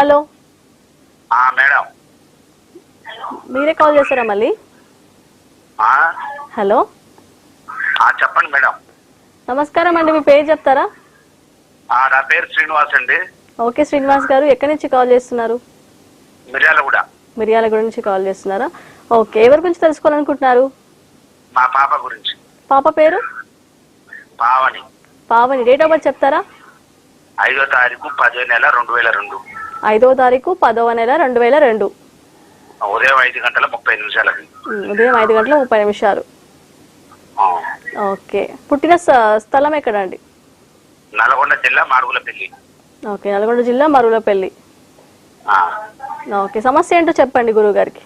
Hello madam, మీరే call చేశారా మళ్ళీ? హలో చెప్పండి మేడం. నమస్కారం అండి, మీ పేరు చెప్తారా? నా పేరు శ్రీనివాస్ అండి. ఓకే శ్రీనివాస్ గారు, ఎక్కడి నుంచి కాల్ చేస్తున్నారు? మిర్యాలగూడ. మిర్యాలగూడ నుంచి కాల్ చేస్తున్నారా? ఓకే, ఎవరి గురించి తెలుసుకోవాలనుకుంటున్నారు? మా పాప గురించి. పాప పేరు? Pavani. Pavani. Date of birth చెప్తారా? 5వ తారీఖు 10వ నెల 2002. 5వ తారీఖు 10వ నెల 2002. ఉదయం 5:30 ఉదయం 5:30 ఓకే. పుట్టిన స్థలం ఎక్కడండి? నల్గొండ జిల్లా మాడుగులపల్లి. ఓకే, నల్గొండ జిల్లా మరువులపల్లి. ఓకే, సమస్య ఏంటో చెప్పండి గురువు గారికి.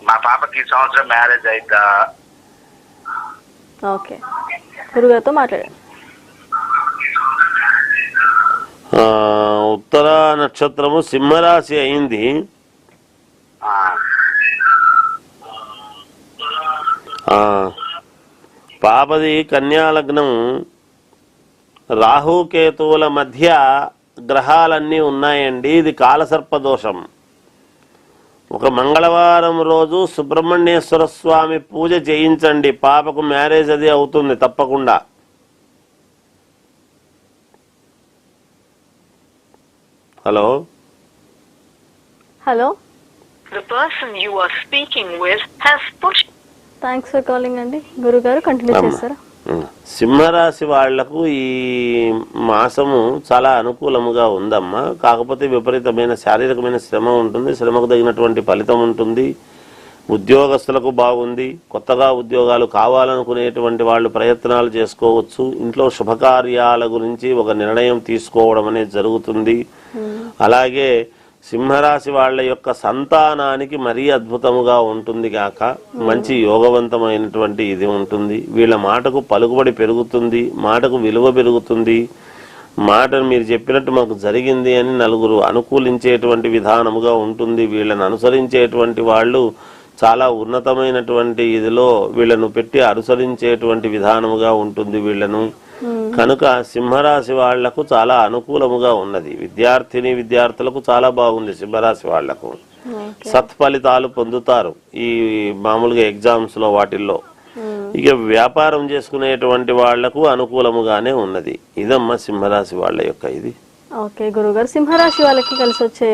మా పాపకి ఈ సంవత్సరం మ్యారేజ్ అయిద్దా? ఓకే, గురుగారితో మాట్లాడండి. ఉత్తర నక్షత్రము సింహరాశి అయింది. పాపది కన్యాలగ్నం. రాహుకేతువుల మధ్య గ్రహాలన్నీ ఉన్నాయండి. ఇది కాలసర్పదోషం. ఒక మంగళవారం రోజు సుబ్రహ్మణ్యేశ్వర స్వామి పూజ చేయించండి, పాపకు మ్యారేజ్ అది అవుతుంది తప్పకుండా. Hello hello The person you are speaking with has put. Thanks for calling అండి. గురుగారు కంటిన్యూ చేస్తారా? సింహరాశి వాళ్లకు ఈ మాసము చాలా అనుకూలముగా ఉందమ్మా. కాకపోతే విపరీతమైన శారీరకమైన శ్రమ ఉంటుంది, శ్రమకు తగినటువంటి ఫలితం ఉంటుంది. ఉద్యోగస్తులకు బాగుంది. కొత్తగా ఉద్యోగాలు కావాలనుకునేటువంటి వాళ్ళు ప్రయత్నాలు చేసుకోవచ్చు. ఇంట్లో శుభకార్యాల గురించి ఒక నిర్ణయం తీసుకోవడం అనేది జరుగుతుంది. అలాగే సింహరాశి వాళ్ళ యొక్క సంతానానికి మరీ అద్భుతముగా ఉంటుంది గాక మంచి యోగవంతమైనటువంటి ఇది ఉంటుంది. వీళ్ళ మాటకు పలుకుబడి పెరుగుతుంది, మాటకు విలువ పెరుగుతుంది. మాటను మీరు చెప్పినట్టు మాకు జరిగింది అని నలుగురు అనుకూలించేటువంటి విధానముగా ఉంటుంది. వీళ్ళని అనుసరించేటువంటి వాళ్ళు చాలా ఉన్నతమైనటువంటి ఇదిలో వీళ్ళను పెట్టి అనుసరించేటువంటి విధానముగా ఉంటుంది వీళ్ళను. కనుక సింహరాశి వాళ్లకు చాలా అనుకూలముగా ఉన్నది. విద్యార్థులకు చాలా బాగుంది. సింహరాశి వాళ్లకు సత్ఫలితాలు పొందుతారు ఈ మామూలుగా ఎగ్జామ్స్ లో వాటిల్లో. ఇక వ్యాపారం చేసుకునేటువంటి వాళ్లకు అనుకూలముగానే ఉన్నది. ఇదమ్మా సింహరాశి వాళ్ళ యొక్క ఇది. ఓకే గురుగారు, సింహరాశి వాళ్ళకి కలిసి వచ్చే